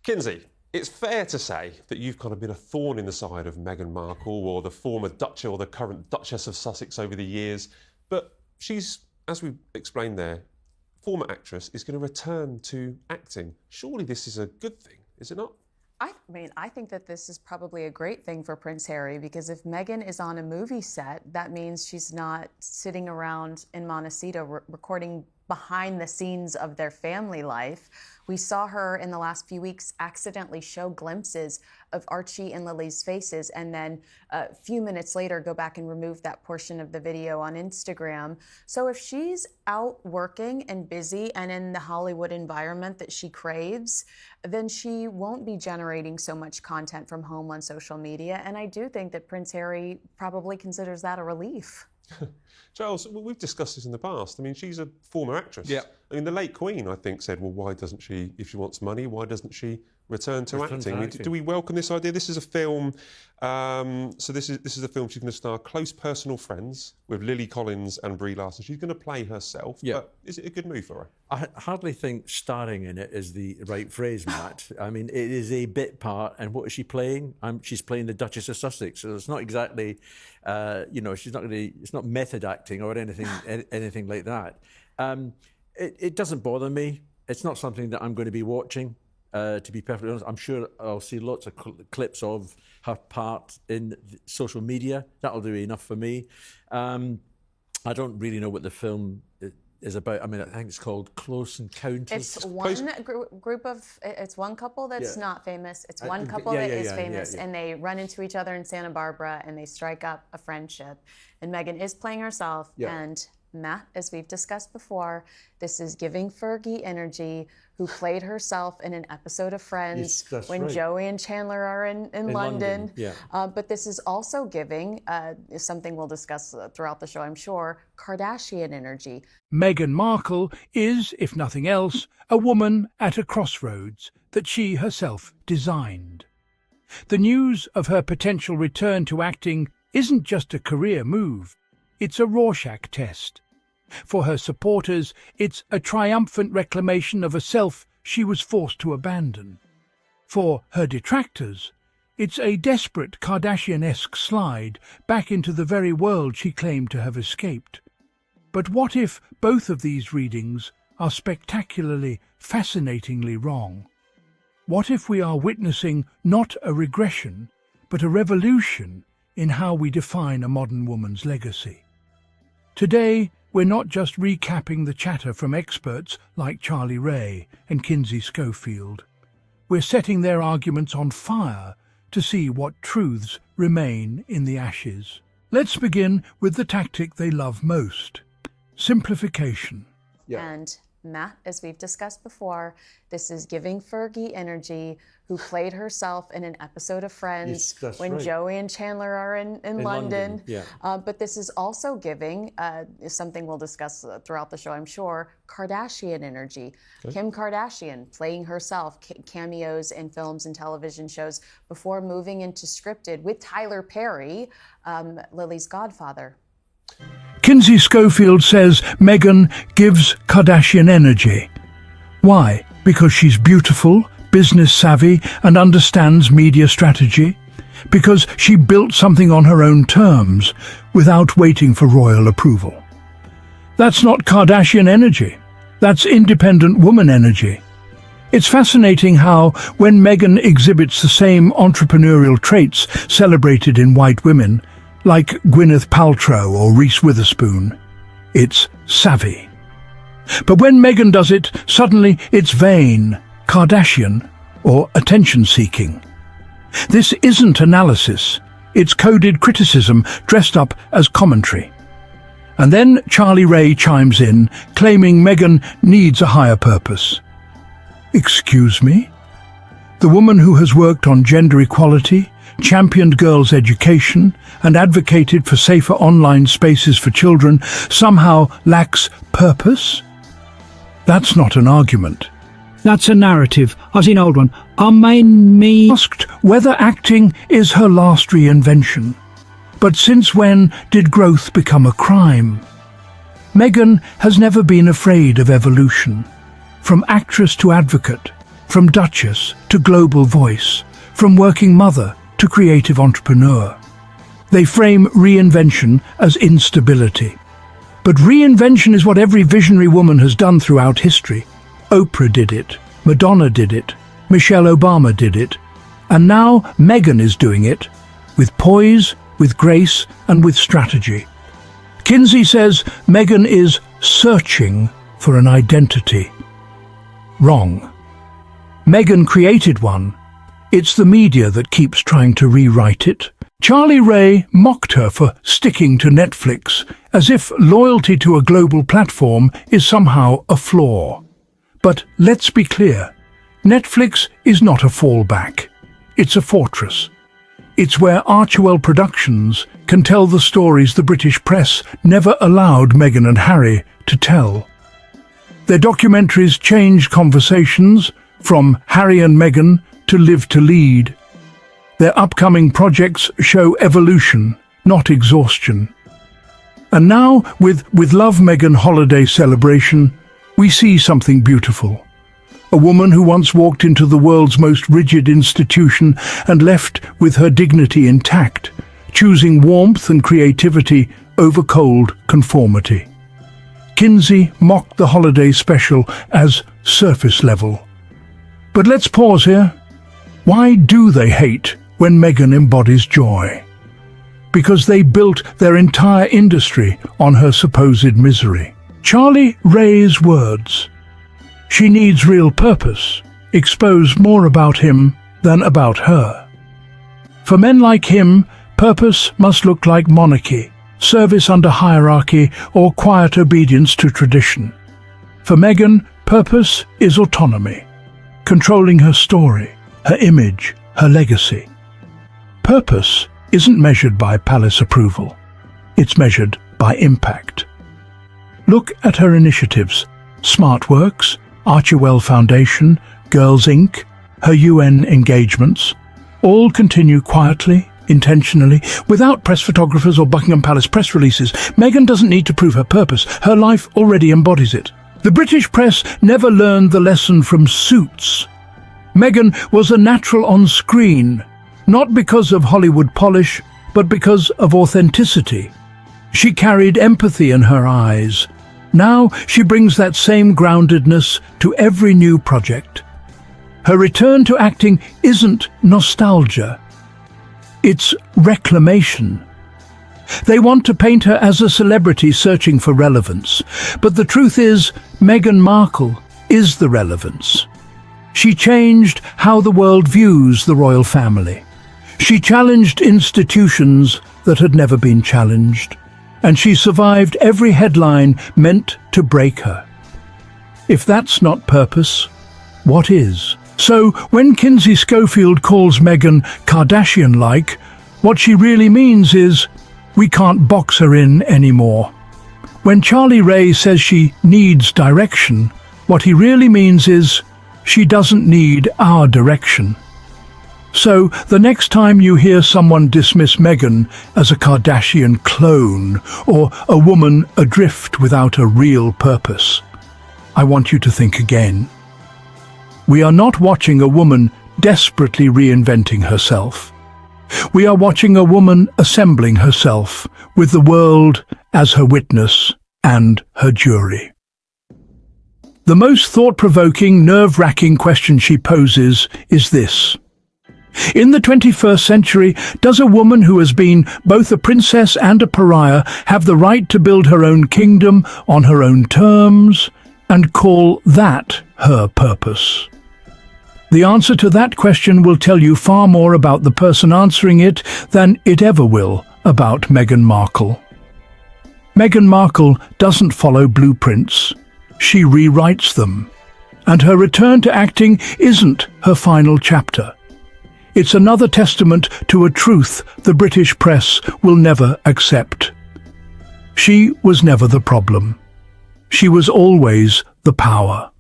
Kinsey, it's fair to say that you've kind of been a thorn in the side of Meghan Markle or the former Duchess or the current Duchess of Sussex over the years, but she's, as we explained there, former actress, is going to return to acting. Surely this is a good thing, is it not? I mean, I think that this is probably a great thing for Prince Harry, because if Meghan is on a movie set, that means she's not sitting around in Montecito recording behind the scenes of their family life. We saw her in the last few weeks accidentally show glimpses of Archie and Lily's faces, and then a few minutes later go back and remove that portion of the video on Instagram. So if she's out working and busy and in the Hollywood environment that she craves, then she won't be generating so much content from home on social media. And I do think that Prince Harry probably considers that a relief. Charles, we've discussed this in the past. I mean, she's a former actress. Yeah. I mean, the late Queen, I think, said, well, why doesn't she, if she wants money, why doesn't she return to acting? I mean, do we welcome this idea? This is a film, so this is a film she's going to star close personal friends with Lily Collins and Brie Larson. She's going to play herself, but is it a good move for her? I hardly think starring in it is the right phrase, Matt. I mean, it is a bit part, and what is she playing? She's playing the Duchess of Sussex, so it's not exactly, she's not really, it's not method acting or anything like that. It doesn't bother me. It's not something that I'm going to be watching. To be perfectly honest, I'm sure I'll see lots of clips of her part in social media. That'll do enough for me. I don't really know what the film is about. I mean, I think it's called Close Encounters. It's one group of, it's one couple that's not famous. It's one couple that is famous, and they run into each other in Santa Barbara, and they strike up a friendship. And Meghan is playing herself, and Matt, as we've discussed before, this is giving Fergie energy, who played herself in an episode of Friends when Joey and Chandler are in London. But this is also giving, something we'll discuss throughout the show, I'm sure, Kardashian energy. Meghan Markle is, if nothing else, a woman at a crossroads that she herself designed. The news of her potential return to acting isn't just a career move, it's a Rorschach test. For her supporters, it's a triumphant reclamation of a self she was forced to abandon. For her detractors, it's a desperate Kardashian-esque slide back into the very world she claimed to have escaped. But what if both of these readings are spectacularly, fascinatingly wrong? What if we are witnessing not a regression, but a revolution in how we define a modern woman's legacy? Today, we're not just recapping the chatter from experts like Charlie Ray and Kinsey Schofield. We're setting their arguments on fire to see what truths remain in the ashes. Let's begin with the tactic they love most: simplification. And Matt, as we've discussed before, this is giving Fergie energy, who played herself in an episode of Friends when Joey and Chandler are in London. But this is also giving, something we'll discuss throughout the show, I'm sure, Kardashian energy. Kim Kardashian playing herself, cameos in films and television shows before moving into scripted with Tyler Perry, Lily's godfather. Kinsey Schofield says Meghan gives Kardashian energy. Why? Because she's beautiful, business savvy, and understands media strategy? Because she built something on her own terms, without waiting for royal approval? That's not Kardashian energy. That's independent woman energy. It's fascinating how, when Meghan exhibits the same entrepreneurial traits celebrated in white women, like Gwyneth Paltrow or Reese Witherspoon, it's savvy. But when Meghan does it, suddenly it's vain, Kardashian, or attention-seeking. This isn't analysis, it's coded criticism dressed up as commentary. And then Charlie Ray chimes in, claiming Meghan needs a higher purpose. Excuse me? The woman who has worked on gender equality, championed girls' education, and advocated for safer online spaces for children somehow lacks purpose? That's not an argument. That's a narrative. I've seen an old one. Me asked whether acting is her last reinvention. But since when did growth become a crime? Meghan has never been afraid of evolution. From actress to advocate, from Duchess to global voice, from working mother to creative entrepreneur. They frame reinvention as instability. But reinvention is what every visionary woman has done throughout history. Oprah did it, Madonna did it, Michelle Obama did it, and now Meghan is doing it, with poise, with grace, and with strategy. Kinsey says Meghan is searching for an identity. Wrong. Meghan created one. It's the media that keeps trying to rewrite it. Charlie Ray mocked her for sticking to Netflix, as if loyalty to a global platform is somehow a flaw. But let's be clear, Netflix is not a fallback. It's a fortress. It's where Archewell Productions can tell the stories the British press never allowed Meghan and Harry to tell. Their documentaries changed conversations from Harry and Meghan to Live to Lead. Their upcoming projects show evolution, not exhaustion. And now, with Love Meghan holiday celebration, we see something beautiful. A woman who once walked into the world's most rigid institution and left with her dignity intact, choosing warmth and creativity over cold conformity. Kinsey mocked the holiday special as surface level. But let's pause here. Why do they hate when Meghan embodies joy? Because they built their entire industry on her supposed misery. Charlie Ray's words. She needs real purpose, expose more about him than about her. For men like him, purpose must look like monarchy, service under hierarchy, or quiet obedience to tradition. For Meghan, purpose is autonomy, controlling her story, her image, her legacy. Purpose isn't measured by palace approval. It's measured by impact. Look at her initiatives: SmartWorks, Archewell Foundation, Girls Inc., her UN engagements. All continue quietly, intentionally, without press photographers or Buckingham Palace press releases. Meghan doesn't need to prove her purpose. Her life already embodies it. The British press never learned the lesson from Suits. Meghan was a natural on screen, not because of Hollywood polish, but because of authenticity. She carried empathy in her eyes. Now she brings that same groundedness to every new project. Her return to acting isn't nostalgia. It's reclamation. They want to paint her as a celebrity searching for relevance. But the truth is, Meghan Markle is the relevance. She changed how the world views the royal family. She challenged institutions that had never been challenged. And she survived every headline meant to break her. If that's not purpose, what is? So when Kinsey Schofield calls Meghan Kardashian-like, what she really means is, we can't box her in anymore. When Charlie Ray says she needs direction, what he really means is, she doesn't need our direction. So, the next time you hear someone dismiss Meghan as a Kardashian clone or a woman adrift without a real purpose, I want you to think again. We are not watching a woman desperately reinventing herself. We are watching a woman assembling herself with the world as her witness and her jury. The most thought-provoking, nerve-wracking question she poses is this. In the 21st century, does a woman who has been both a princess and a pariah have the right to build her own kingdom on her own terms and call that her purpose? The answer to that question will tell you far more about the person answering it than it ever will about Meghan Markle. Meghan Markle doesn't follow blueprints. She rewrites them. And her return to acting isn't her final chapter. It's another testament to a truth the British press will never accept. She was never the problem. She was always the power.